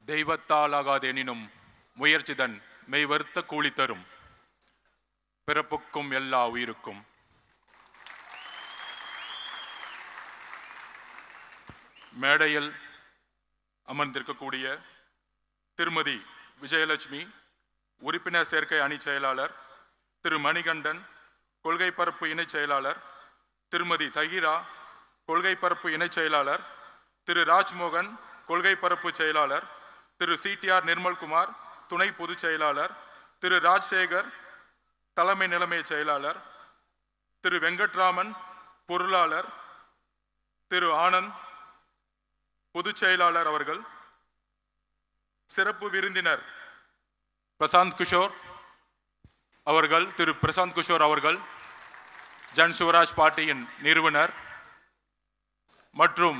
தெய்வத்தால் ஆகாதெனினும் முயற்சிதன் மெய்வருத்த கூலி தரும். பிறப்புக்கும் எல்லா உயிருக்கும். மேடையில் அமர்ந்திருக்கக்கூடிய திருமதி விஜயலட்சுமி, உறுப்பினர் சேர்க்கை அணி செயலாளர், திரு மணிகண்டன், கொள்கை பரப்பு இணைச் செயலாளர், திருமதி தகிரா, கொள்கை பரப்பு இணைச் செயலாளர், திரு ராஜ்மோகன், கொள்கை பரப்பு செயலாளர், திரு CTR நிர்மல்குமார், துணை பொதுச் செயலாளர், திரு ராஜசேகர், தலைமை நிலைமை செயலாளர், திரு வெங்கட்ராமன், பொருளாளர், திரு ஆனந்த், பொதுச் செயலாளர் அவர்கள், சிறப்பு விருந்தினர் பிரசாந்த் கிஷோர் அவர்கள், திரு பிரசாந்த் கிஷோர் அவர்கள் ஜன் சிவராஜ் பார்ட்டியின் நிறுவனர் மற்றும்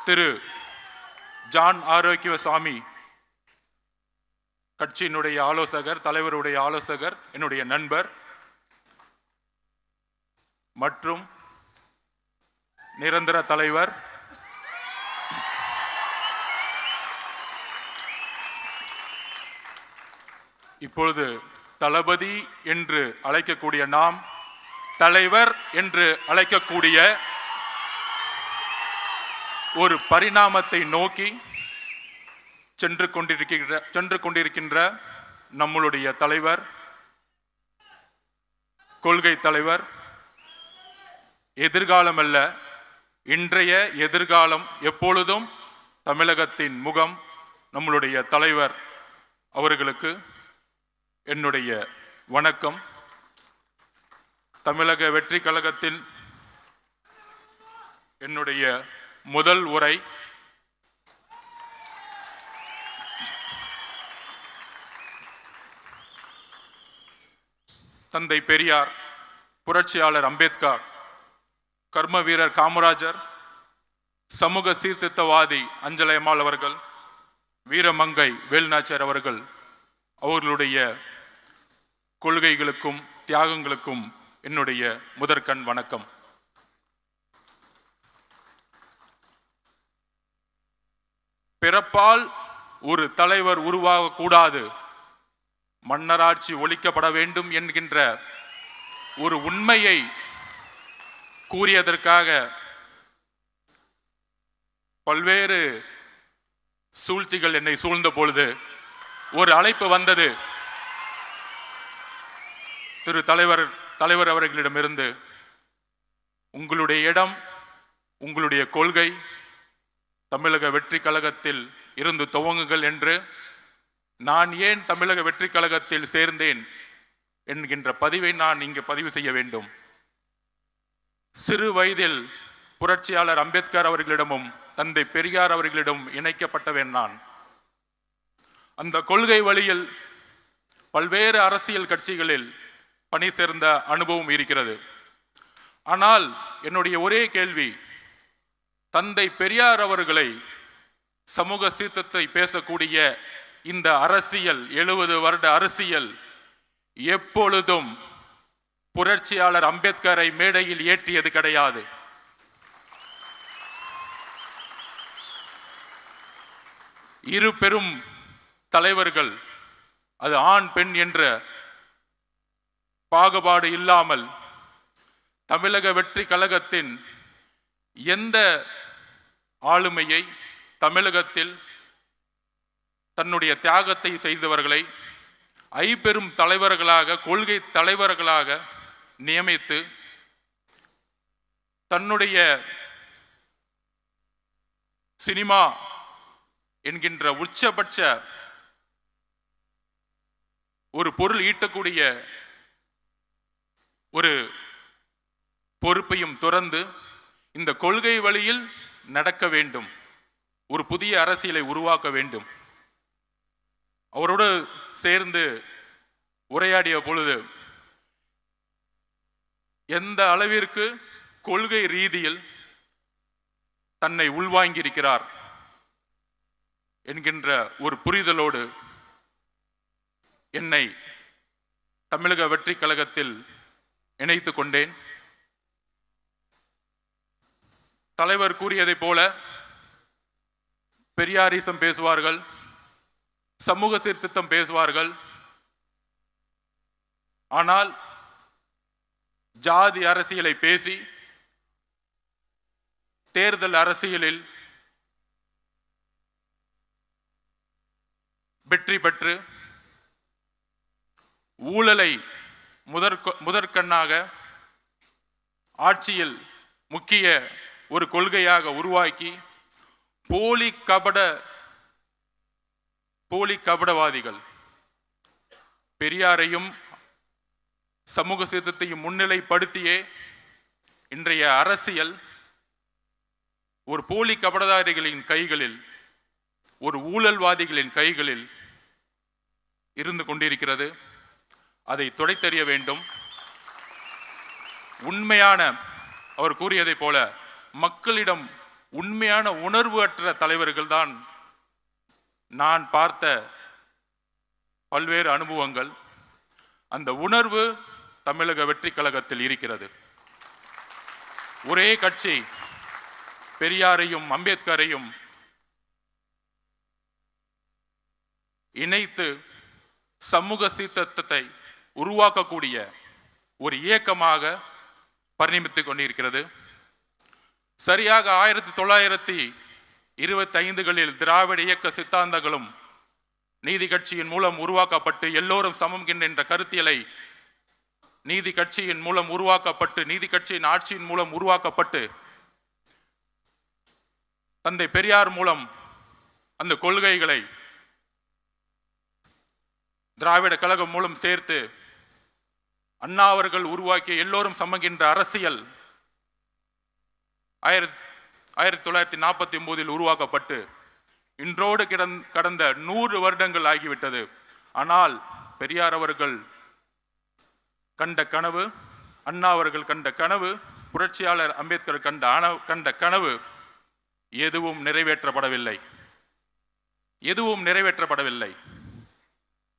திரு ஜான் ஆரோக்கியசாமி கட்சியினுடைய ஆலோசகர், தலைவருடைய ஆலோசகர், என்னுடைய நண்பர் மற்றும் நிரந்தர தலைவர் இப்பொழுது தளபதி என்று அழைக்கக்கூடிய நாம் தலைவர் என்று அழைக்கக்கூடிய ஒரு பரிணாமத்தை நோக்கி சென்று கொண்டிருக்கின்ற நம்மளுடைய தலைவர், கொள்கை தலைவர், எதிர்காலம் அல்ல இன்றைய எதிர்காலம் எப்பொழுதும் தமிழகத்தின் முகம் நம்மளுடைய தலைவர் அவர்களுக்கு என்னுடைய வணக்கம். தமிழக வெற்றி கழகத்தில் என்னுடைய முதல் உரை தந்தை பெரியார், புரட்சியாளர் அம்பேத்கர், கர்ம வீரர் காமராஜர், சமூக சீர்திருத்தவாதி அஞ்சலை அம்மாள் அவர்கள், வீரமங்கை வேலுநாச்சியார் அவர்கள் அவர்களுடைய கொள்கைகளுக்கும் தியாகங்களுக்கும் என்னுடைய முதற்கண் வணக்கம். பிறப்பால் ஒரு தலைவர் உருவாகக்கூடாது, மன்னராட்சி ஒழிக்கப்பட வேண்டும் என்கின்ற ஒரு உண்மையை கூறியதற்காக பல்வேறு சூழ்ச்சிகள் என்னை சூழ்ந்த பொழுது ஒரு அழைப்பு வந்தது. திரு தலைவர் அவர்களிடமிருந்து, உங்களுடைய இடம், உங்களுடைய கொள்கை தமிழக வெற்றி கழகத்தில் இருந்து துவங்குங்கள் என்று. நான் ஏன் தமிழக வெற்றி கழகத்தில் சேர்ந்தேன் என்கின்ற பதிவை நான் இங்கு பதிவு செய்ய வேண்டும். சிறு வயதில் புரட்சியாளர் அம்பேத்கர் அவர்களிடமும் தந்தை பெரியார் அவர்களிடம் இணைக்கப்பட்டவன் நான். அந்த கொள்கை வழியில் பல்வேறு அரசியல் கட்சிகளில் பணி சேர்ந்த அனுபவம் இருக்கிறது. ஆனால் என்னுடைய ஒரே கேள்வி, தந்தை பெரியார் அவர்களை சமூக சீர்திருத்தத்தை பேசக்கூடிய இந்த அரசியல் 70 வருட அரசியல் எப்பொழுதும் புரட்சியாளர் அம்பேத்கரை மேடையில் ஏற்றியது கிடையாது. இரு பெரும் தலைவர்கள், அது ஆண் பெண் என்ற பாகுபாடு இல்லாமல் தமிழக வெற்றி கழகத்தின் எந்த ஆளுமையை, தமிழகத்தில் தன்னுடைய தியாகத்தை செய்தவர்களை ஐம்பெரும் தலைவர்களாக, கொள்கை தலைவர்களாக நியமித்து தன்னுடைய சினிமா என்கின்ற உச்சபட்ச ஒரு பொருள் ஈட்டக்கூடிய ஒரு பொறுப்பையும் துறந்து இந்த கொள்கை வழியில் நடக்க வேண்டும், ஒரு புதிய அரசியலை உருவாக்க வேண்டும். அவரோடு சேர்ந்து உரையாடிய பொழுது எந்த அளவிற்கு கொள்கை ரீதியில் தன்னை உள்வாங்கியிருக்கிறார் என்கின்ற ஒரு புரிதலோடு என்னை தமிழக வெற்றி கழகத்தில் இணைத்துக் கொண்டேன். தலைவர் கூறியதை போல பெரியாரிசம் பேசுவார்கள், சமூக சீர்திருத்தம் பேசுவார்கள். ஆனால் ஜாதி அரசியலை பேசி தேர்தல் அரசியலில் வெற்றி பெற்று ஊழலை முதற்கண்ணாக ஆட்சியில் முக்கிய ஒரு கொள்கையாக உருவாக்கி போலி கபடவாதிகள் பெரியாரையும் சமூக சீர்திருத்தத்தையும் முன்னிலைப்படுத்தியே இன்றைய அரசியல் ஒரு போலி கபடதாரிகளின் கைகளில், ஒரு ஊழல்வாதிகளின் கைகளில் இருந்து கொண்டிருக்கிறது. அதை துடைத்தெறிய வேண்டும். உண்மையான, அவர் கூறியதை போல, மக்களிடம் உண்மையான உணர்வு அற்ற தலைவர்கள் தான் நான் பார்த்த பல்வேறு அனுபவங்கள். அந்த உணர்வு தமிழக வெற்றி கழகத்தில் இருக்கிறது. ஒரே கட்சி பெரியாரையும் அம்பேத்கரையும் இணைத்து சமூக சீர்திருத்தத்தை உருவாக்கக்கூடிய ஒரு இயக்கமாக பரிணமித்துக் கொண்டிருக்கிறது. சரியாக 1925களில் திராவிட இயக்க சித்தாந்தங்களும் நீதி கட்சியின் மூலம் உருவாக்கப்பட்டு எல்லோரும் சமம் என்ற கருத்தியலை நீதி கட்சியின் மூலம் உருவாக்கப்பட்டு, நீதி கட்சியின் ஆட்சியின் மூலம் உருவாக்கப்பட்டு, தந்தை பெரியார் மூலம் அந்த கொள்கைகளை திராவிட கழகம் மூலம் சேர்த்து அண்ணா அவர்கள் உருவாக்கிய எல்லோரும் சமகின்ற அரசியல் 1949 உருவாக்கப்பட்டு இன்றோடு கடந்த 100 வருடங்கள் ஆகிவிட்டது. ஆனால் பெரியார் அவர்கள் கண்ட கனவு, அண்ணா அவர்கள் கண்ட கனவு, புரட்சியாளர் அம்பேத்கர் கண்ட கனவு எதுவும் நிறைவேற்றப்படவில்லை.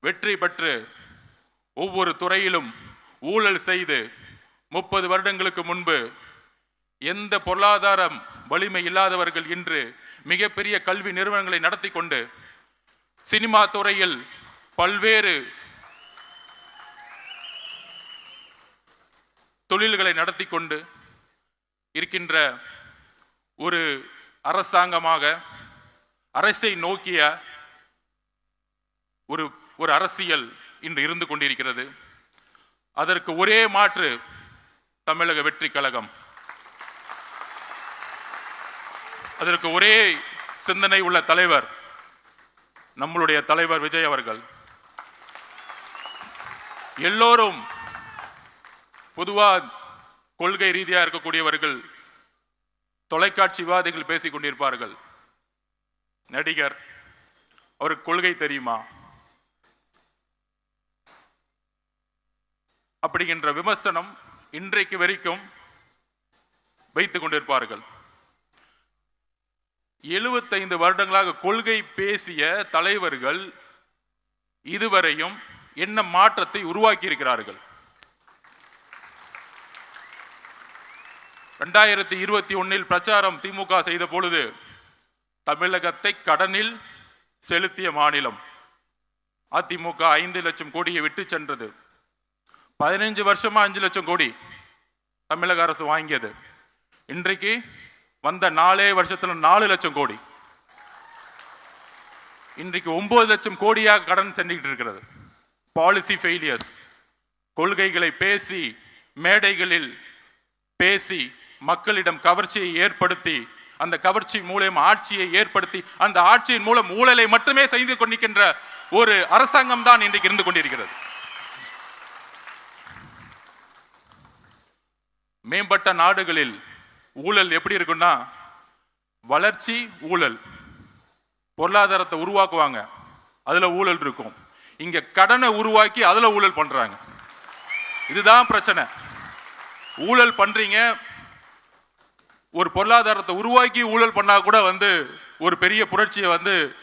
வெற்றி பெற்று ஒவ்வொரு துறையிலும் ஊழல் செய்து 30 வருடங்களுக்கு முன்பு எந்த பொருளாதாரம் வலிமை இல்லாதவர்கள் இன்று மிகப்பெரிய கல்வி நிறுவனங்களை நடத்தி கொண்டு, சினிமா துறையில் பல்வேறு தொழில்களை நடத்தி கொண்டு இருக்கின்ற ஒரு அரசாங்கமாக, அரசை நோக்கிய ஒரு அரசியல் இன்று இருந்து கொண்டிருக்கிறது. அதற்கு ஒரே மாற்று தமிழக வெற்றி கழகம். அதற்கு ஒரே சிந்தனை உள்ள தலைவர் நம்மளுடைய தலைவர் விஜய் அவர்கள். எல்லோரும் பொதுவாக கொள்கை ரீதியாக இருக்கக்கூடியவர்கள் தொலைக்காட்சி விவாதிகள் பேசிக் கொண்டிருப்பார்கள். நடிகர், அவருக்கு கொள்கை தெரியுமா அப்படிங்கிற விமர்சனம் இன்றைக்கு வரைக்கும் வைத்துக் கொண்டிருப்பார்கள். 75 வருடங்களாக கொள்கை பேசிய தலைவர்கள் இதுவரையும் என்ன மாற்றத்தை உருவாக்கி இருக்கிறார்கள்? 2021 பிரச்சாரம் திமுக செய்த பொழுது தமிழகத்தை கடனில் செலுத்திய மாநிலம் அதிமுக 5 லட்சம் கோடியை விட்டு சென்றது. 15 வருஷமா 5 லட்சம் கோடி தமிழக அரசு வாங்கியது. இன்றைக்கு வந்த 4 வருஷத்துல 4 லட்சம் கோடி. இன்றைக்கு 9 லட்சம் கோடியாக கடன் சென்றுகிட்டு இருக்கிறது. Policy failures. கொள்கைகளை பேசி, மேடைகளில் பேசி, மக்களிடம் கவர்ச்சியை ஏற்படுத்தி, அந்த கவர்ச்சி மூலம் ஆட்சியை ஏற்படுத்தி, அந்த ஆட்சியின் மூலம் ஊழலை மட்டுமே செய்து கொண்டிருக்கின்ற ஒரு அரசாங்கம் தான் இன்றைக்கு இருந்து கொண்டிருக்கிறது. மேம்பட்ட நாடுகளில் ஊழல் எப்படி இருக்குன்னா, வளர்ச்சி ஊழல், பொருளாதாரத்தை உருவாக்குவாங்க, அதுல ஊழல் இருக்கும். இங்க கடனை உருவாக்கி அதுல ஊழல் பண்றாங்க. இதுதான் பிரச்சனை. ஊழல் பண்றீங்க, ஒரு பொருளாதாரத்தை உருவாக்கி ஊழல் பண்ணா கூட ஒரு பெரிய புரட்சியை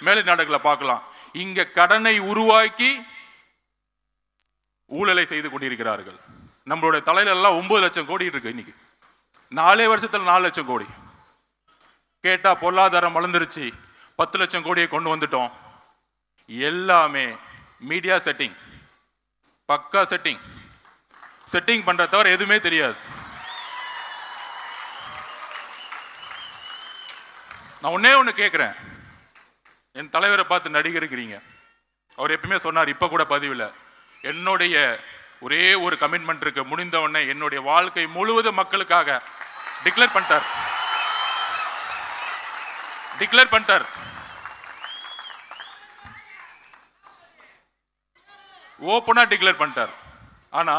மேலை நாடுகளை பார்க்கலாம். இங்க கடனை உருவாக்கி ஊழலை செய்து கொண்டிருக்கிறார்கள். நம்மளுடைய தலையில எல்லாம் 9 லட்சம் கோடி இருக்கு. இன்னைக்கு 4 வருஷத்துல 4 லட்சம் கோடி. கேட்டா பொருளாதாரம் வளர்ந்துருச்சு, 10 லட்சம் கோடியை கொண்டு வந்துட்டோம். எல்லாமே மீடியா செட்டிங், பக்கா செட்டிங் பண்ற தவிர எதுவுமே தெரியாது. நான் ஒண்ணு கேட்கிறேன், என் தலைவரை பார்த்து நடிகருக்கிறீங்க. அவர் எப்பயுமே சொன்னார், இப்ப கூட பதிவில், என்னுடைய ஒரே ஒரு கமிட்மெண்ட் இருக்கு, முடிந்த உடனே என்னுடைய வாழ்க்கை முழுவதும் மக்களுக்காக டிக்ளேர் பண்ணிட்டார். ஓப்பனா டிக்ளேர் பண்ணிட்டார். ஆனா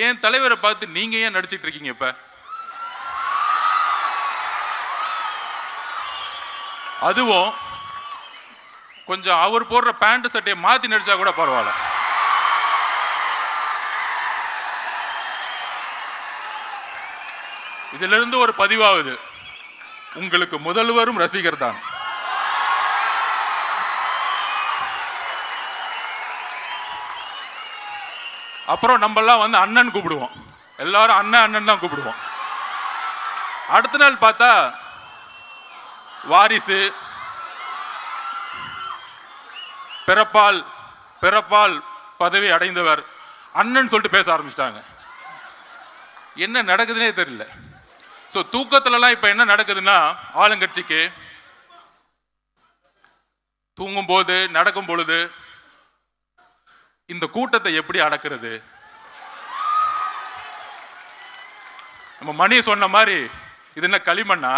என் தலைவரை பார்த்து நீங்க ஏன் நடிச்சிட்டு இருக்கீங்க? இப்ப அதுவும் கொஞ்சம் அவர் போடுற பேண்ட் சட்டையை மாத்தி நடிச்சா கூட பரவாயில்ல. இதுல இருந்து ஒரு பதிவாகுது, உங்களுக்கு முதல்வரும் ரசிகர் தான். அப்புறம் நம்ம எல்லாம் வந்து அண்ணன் கூப்பிடுவோம், எல்லாரும் அண்ணன் தான் கூப்பிடுவோம். அடுத்த நாள் பார்த்தா வாரிசு, பிறப்பால் பதவி அடைந்தவர் அண்ணன் சொல்லிட்டு பேச ஆரம்பிச்சிட்டாங்க. என்ன நடக்குதுன்னே தெரியல. ஸோ தூக்கத்துலலாம் இப்போ என்ன நடக்குதுன்னா, ஆளுங்கட்சிக்கு தூங்கும் போது நடக்கும் பொழுது இந்த கூட்டத்தை எப்படி அடக்கிறது? நம்ம மணி சொன்ன மாதிரி இது என்ன களிமண்ணா?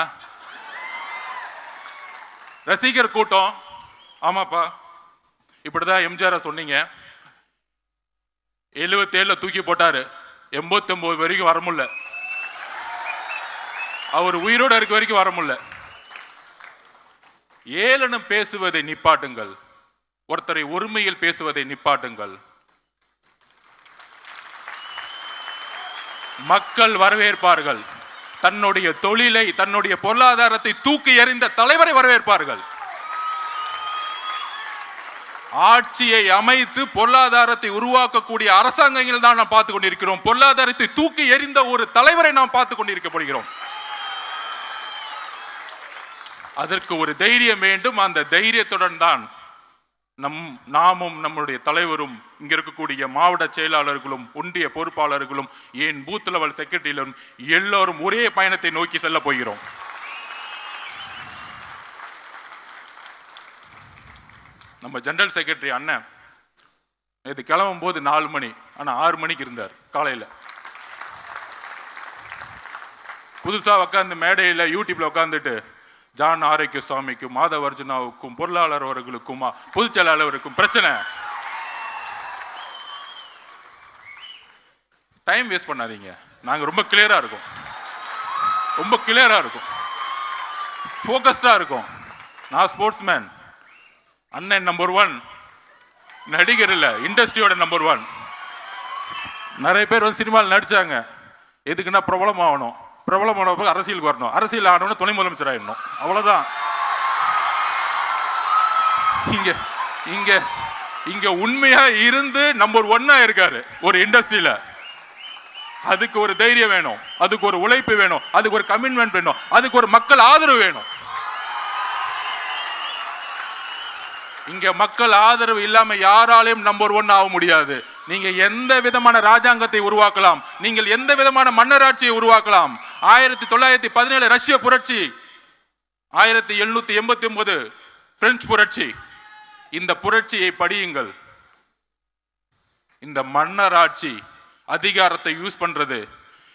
ரசிகர் கூட்டம். ஆமாப்பா, இப்படிதான் எம்ஜிஆர் சொன்னீங்க, 77 தூக்கி போட்டாரு, 89 வரைக்கும் வர முடியல, அவர் உயிரோடு இருக்க வரைக்கும் வர முடியல. ஏளனம் பேசுவதை நிப்பாட்டுங்கள், ஒருத்தரை ஒருமையில் பேசுவதை நிப்பாட்டுங்கள். மக்கள் வரவேற்பார்கள். தன்னுடைய தொழிலை, தன்னுடைய பொருளாதாரத்தை தூக்கி எறிந்த தலைவரை வரவேற்பார்கள். ஆட்சியை அமைத்து பொருளாதாரத்தை உருவாக்கக்கூடிய அரசாங்கங்கள் தான் நாம் பார்த்துக் கொண்டிருக்கிறோம். பொருளாதாரத்தை தூக்கி எறிந்த ஒரு தலைவரை நாம் பார்த்துக் கொண்டிருக்கப்படுகிறோம். அதற்கு ஒரு தைரியம் வேண்டும். அந்த தைரியத்துடன் தான் நாமும் நம்முடைய தலைவரும் இங்க இருக்கக்கூடிய மாவட்ட செயலாளர்களும் ஒன்றிய பொறுப்பாளர்களும் ஏன் பூத் லெவல் செக்ரட்டரியிலும் எல்லோரும் ஒரே பயணத்தை நோக்கி செல்ல போகிறோம். நம்ம ஜெனரல் செக்ரட்டரி அண்ணன் இது கிளம்பும் போது 4 மணி, ஆனா 6 மணிக்கு இருந்தார் காலையில. புதுசா உட்காந்து மேடையில் யூடியூப்ல உட்காந்துட்டு ஜான் ஆரோக்கிய சுவாமிக்கும் மாதவர்ஜுனாவுக்கும் பொருளாளர் அவர்களுக்கும் பொதுச் செயலாளருக்கும் பிரச்சனை. டைம் வேஸ்ட் பண்ணாதீங்க. நாங்க ரொம்ப கிளியரா இருக்கும், ஃபோக்கஸ்டா இருக்கும். நான் ஸ்போர்ட்ஸ் மேன், அண்ணன் நம்பர் 1, நடிகர் இல்ல, இண்டஸ்ட்ரியோட நம்பர் 1. நிறைய பேர் வந்து சினிமாவில் நடிச்சாங்க, எதுக்குன்னா பிரபலம் ஆகணும், பிரபலமான அரசியலுக்கு வரணும், அரசியல் ஆனவன துணை முதலமைச்சர் ஆயிடணும், அவ்வளவுதான். இங்க உண்மையா இருந்து நம்பர் 1 இருக்காரு ஒரு இண்டஸ்ட்ரியில. அதுக்கு ஒரு தைரியம் வேணும், அதுக்கு ஒரு உழைப்பு வேணும், அதுக்கு ஒரு கமிட்மெண்ட் வேணும், அதுக்கு ஒரு மக்கள் ஆதரவு வேணும். இங்க மக்கள் ஆதரவு இல்லாம யாராலையும் நம்பர் 1 ஆக முடியாது. நீங்க எந்த விதமான ராஜாங்கத்தை உருவாக்கலாம், நீங்கள் எந்த விதமான மன்னராட்சியை உருவாக்கலாம். 1917 ரஷ்ய புரட்சி, 1789 பிரெஞ்சு புரட்சி, இந்த புரட்சியை படியுங்கள். இந்த மன்னராட்சி அதிகாரத்தை யூஸ் பண்றது,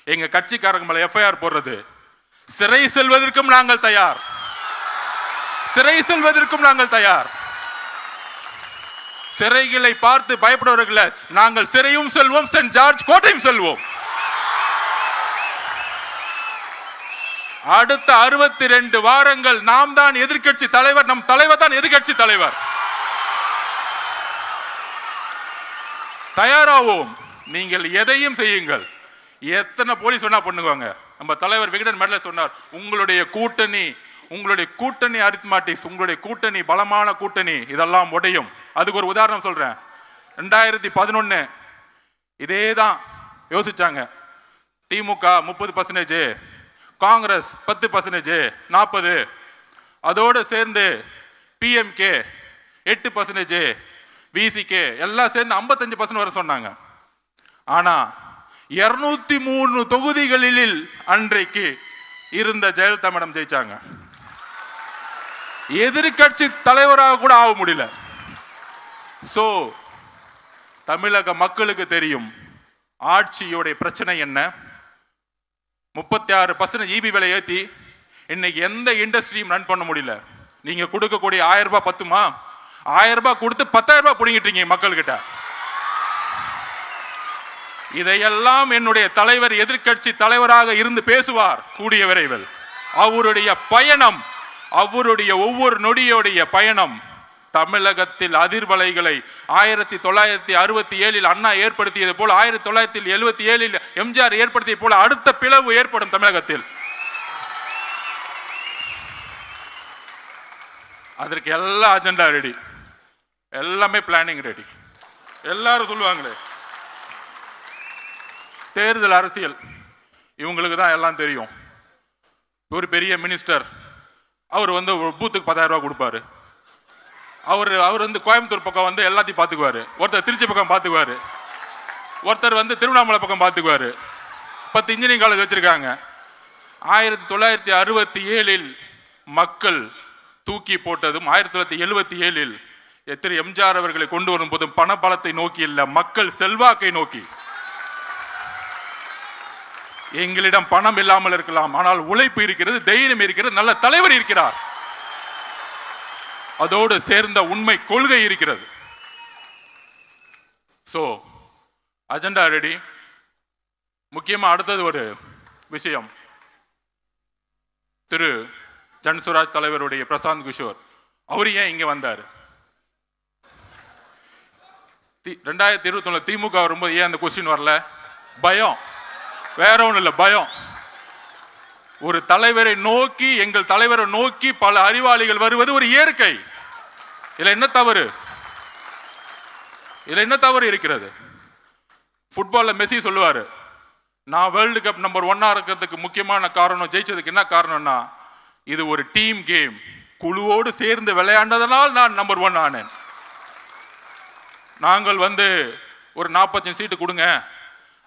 எங்க கட்சிக்காரங்க மேல எஃப்ஐஆர் போடுறது, சிறை செல்வதற்கும் நாங்கள் தயார். சிறைகளை பார்த்து பயப்படுவர்கள் நாங்கள் சிறையும் செல்வோம், சென்ட் ஜார்ஜ் கோட்டையும் செல்வோம். அடுத்த 62 வாரங்கள் நாம் தான் எதிர்க்கட்சி தலைவர், நம் தலைவர் தான் எதிர்க்கட்சி தலைவர். தயாராவோம், நீங்கள் எதையும் செய்யுங்கள். எத்தனை போலீஸ் சொன்னா பண்ணுவாங்க. நம்ம தலைவர் விகடன் மேடல சொன்னார், உங்களுடைய கூட்டணி அரித்மாட்டிக்ஸ், உங்களுடைய கூட்டணி பலமான கூட்டணி இதெல்லாம் உடையும். அதுக்கு ஒரு உதாரணம் சொல்றேன். 2011 இதேதான் யோசிச்சாங்க. திமுக 30%, காங்கிரஸ் 10%, 40, அதோடு சேர்ந்து பிஎம்கே 8%, விசிகே எல்லாம் சேர்ந்து 55% வர சொன்னாங்க. ஆனா 203 தொகுதிகளில் அன்றைக்கு இருந்த ஜெயலலிதா மேடம் ஜெயிச்சாங்க. எதிர்கட்சி தலைவராக கூட ஆக முடியல. சோ தமிழக மக்களுக்கு தெரியும் ஆட்சியோட பிரச்சனை என்ன. 36% ஈபி விலை ஏற்றி இன்னைக்கு எந்த இண்டஸ்ட்ரியும் ரன் பண்ண முடியல. நீங்க கொடுக்கக்கூடிய 1000 ரூபாய் பத்துமா? 1000 ரூபாய் கொடுத்து 10,000 ரூபாய் பிடிங்கிட்டீங்க மக்கள்கிட்ட. இதையெல்லாம் என்னுடைய தலைவர் எதிர்கட்சி தலைவராக இருந்து பேசுவார் கூடிய விரைவில். அவருடைய பயணம், அவருடைய ஒவ்வொரு நொடியோடைய பயணம் தமிழகத்தில் அதிர்வலைகளை 1967 அண்ணா ஏற்படுத்தியது போல 1977 எம்ஜிஆர் ஏற்படுத்தியது போல அடுத்த பிளவு ஏற்படும் தமிழகத்தில். அதற்கு எல்லா அஜெண்டா ரெடி, எல்லாமே பிளானிங் ரெடி. எல்லாரும் சொல்லுவாங்களே தேர்தல் அரசியல் இவங்களுக்கு தான் எல்லாம் தெரியும். ஒரு பெரிய மினிஸ்டர் அவர் பூத்துக்கு 10,000 ரூபாய் கொடுப்பாரு. அவர் கோயம்புத்தூர் பக்கம் எல்லாத்தையும் பார்த்துக்குவாரு. ஒருத்தர் திருச்சி பக்கம் பார்த்துக்குவாரு, ஒருத்தர் திருவண்ணாமலை பக்கம் பார்த்துக்குவாரு. 10 இன்ஜினியரிங் காலேஜ் வச்சிருக்காங்க. 1967 மக்கள் தூக்கி போட்டதும் 1977 திரு எம்ஜிஆர் அவர்களை கொண்டு வரும் போதும் பண பலத்தை நோக்கி இல்ல, மக்கள் செல்வாக்கை நோக்கி. எங்களிடம் பணம் இல்லாமல் இருக்கலாம், ஆனால் உழைப்பு இருக்கிறது, தைரியம் இருக்கிறது, நல்ல தலைவர் இருக்கிறார், அதோடு சேர்ந்த உண்மை கொள்கை இருக்கிறது. So agenda ready. முக்கியமா அடுத்தது ஒரு விஷயம், திரு ஜன்சுராஜ் தலைவருடைய பிரசாந்த் கிஷோர் அவர் ஏன் இங்க வந்தார்? 2021 திமுக வரும்போது ஏன் அந்த கொஸ்டின் வரல? பயம், வேற ஒன்றும் இல்லை, பயம். ஒரு தலைவரை நோக்கி, எங்கள் தலைவரை நோக்கி பல அறிவாளிகள் வருவது ஒரு இயற்கை. இதுல என்ன தவறு? இதுல என்ன தவறு இருக்கிறது? ஃபுட்பால்ல மெஸ்ஸி சொல்லுவாரு, நான் வேர்ல்டு கப் நம்பர் 1 இருக்கிறதுக்கு முக்கியமான காரணம், ஜெயிச்சதுக்கு என்ன காரணம்னா இது ஒரு டீம் கேம், குழுவோடு சேர்ந்து விளையாண்டதனால் நான் நம்பர் 1 ஆனேன். நாங்கள் ஒரு 45 சீட்டு கொடுங்க,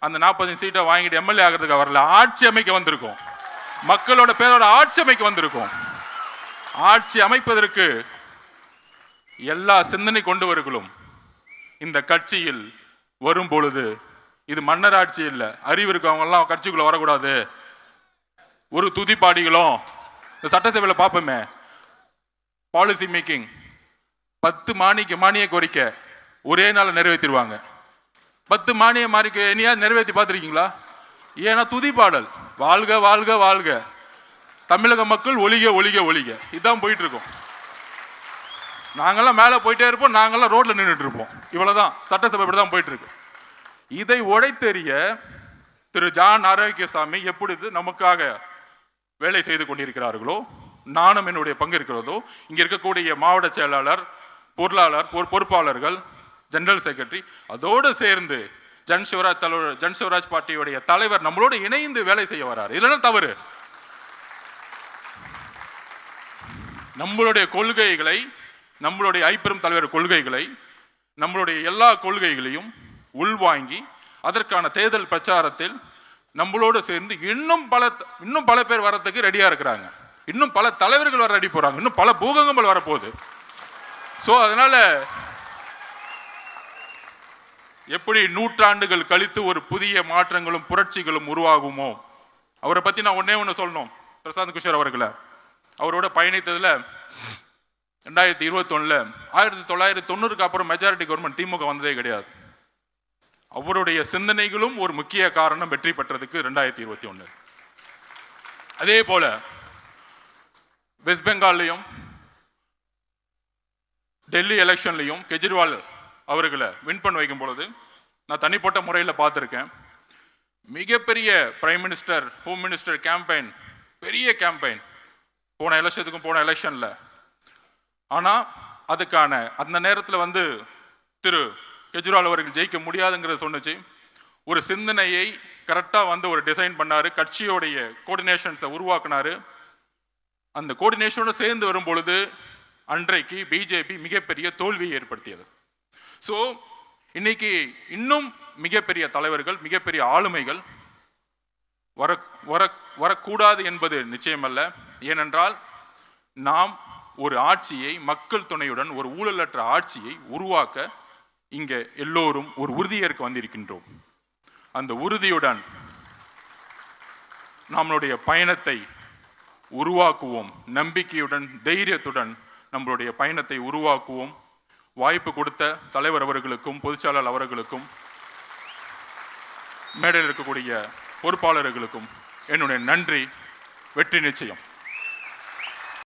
அந்த 45 சீட்டை வாங்கிட்டு எம்எல்ஏ ஆகிறதுக்கு வரல, ஆட்சி அமைக்க வந்திருக்கோம், மக்களோட பேரோட ஆட்சி அமைக்க வந்திருக்கோம். ஆட்சி அமைப்பதற்கு எல்லா சிந்தனை கொண்டவர்களும் இந்த கட்சியில் வரும் பொழுது இது மன்னர் ஆட்சி இல்லை, அறிவு இருக்கவங்க எல்லாம் கட்சிக்குள்ள வரக்கூடாது. ஒரு துதிப்பாடிகளும் இந்த சட்டசபையில் பார்ப்போமே, பாலிசி மேக்கிங் 10 மானிய கோரிக்கை ஒரே நாள் நிறைவேற்றிடுவாங்க. 10 மானிய இனியாவது நிறைவேற்றி பார்த்துருக்கீங்களா? ஏன்னா துதிப்பாடல், வாழ்க வாழ்க வாழ்க, தமிழக மக்கள் ஒளிக ஒளிக ஒளிக, இதுதான் போயிட்டு இருக்கோம். நாங்கெல்லாம் மேலே போயிட்டே இருப்போம், நாங்கெல்லாம் ரோட்ல நின்றுட்டு இருப்போம். இவ்வளவுதான் சட்டசபை தான் போயிட்டு இருக்கு. இதை உடைத்தெறிய திரு ஜான் ஆரோக்கியசாமி எப்பொழுது நமக்காக வேலை செய்து கொண்டிருக்கிறார்களோ, நானும் என்னுடைய பங்கு இருக்கிறதோ, இங்க இருக்கக்கூடிய மாவட்ட செயலாளர், பொருளாளர், பொறுப்பாளர்கள், ஜெனரல் செக்ரட்டரி, அதோடு சேர்ந்து ஜன்சிவராஜ் பார்ட்டியுடைய தலைவர் நம்மளோடு இணைந்து வேலை செய்ய வராரு. இல்லைன்னா தவறு. நம்மளுடைய கொள்கைகளை, நம்மளுடைய ஐப்பெரும் தலைவர் கொள்கைகளை, நம்மளுடைய எல்லா கொள்கைகளையும் உள்வாங்கி அதற்கான தேர்தல் பிரச்சாரத்தில் நம்மளோடு சேர்ந்து இன்னும் பல பேர் வரத்துக்கு ரெடியா இருக்கிறாங்க. இன்னும் பல தலைவர்கள் வர ரெடி போறாங்க. இன்னும் பல பூகம்பங்கள் வரப்போகுது. சோ அதனால எப்படி நூற்றாண்டுகள் கழித்து ஒரு புதிய மாற்றங்களும் புரட்சிகளும் உருவாகுமோ, அவரை பத்தி நான் ஒண்ணு சொல்லணும். பிரசாந்த் கிஷோர் அவர்களை அவரோட பயணித்ததுல 2021 1990க்கு அப்புறம் மெஜாரிட்டி கவர்மெண்ட் திமுக வந்ததே கிடையாது. அவருடைய சிந்தனைகளும் ஒரு முக்கிய காரணம் வெற்றி பெற்றதுக்கு 2021. அதே போல வெஸ்ட் பெங்கால்லையும் டெல்லி எலெக்ஷன்லையும் கெஜ்ரிவால் அவர்களை வின் பண்ண வைக்கும் பொழுது நான் தனிப்பட்ட முறையில் பார்த்துருக்கேன். மிகப்பெரிய prime minister, home minister campaign, பெரிய கேம்பெயின் போன எலெக்ஷனில். ஆனால் அதுக்கான அந்த நேரத்தில் திரு கெஜ்ரிவால் அவர்கள் ஜெயிக்க முடியாதுங்கிறத சொன்னிச்சு. ஒரு சிந்தனையை கரெக்டாக ஒரு டிசைன் பண்ணார், கட்சியோடைய கோஆர்டினேஷன்ஸை உருவாக்குனார். அந்த கோஆர்டினேஷனோட சேர்ந்து வரும் பொழுது அன்றைக்கு பிஜேபி மிகப்பெரிய தோல்வியை ஏற்படுத்தியது. ஸோ இன்னைக்கு இன்னும் மிகப்பெரிய தலைவர்கள், மிகப்பெரிய ஆளுமைகள் வரக்கூடாது என்பது நிச்சயமல்ல. ஏனென்றால் நாம் ஒரு ஆட்சியை மக்கள் துணையுடன், ஒரு ஊழலற்ற ஆட்சியை உருவாக்க இங்கே எல்லோரும் ஒரு உறுதியேற்க வந்திருக்கின்றோம். அந்த உறுதியுடன் நம்மளுடைய பயணத்தை உருவாக்குவோம். நம்பிக்கையுடன், தைரியத்துடன் நம்மளுடைய பயணத்தை உருவாக்குவோம். வாய்ப்பு கொடுத்த தலைவர் அவர்களுக்கும், பொதுச்செயலாளர் அவர்களுக்கும், மேடையில் இருக்கக்கூடிய பொறுப்பாளர்களுக்கும் என்னுடைய நன்றி. வெற்றி நிச்சயம்.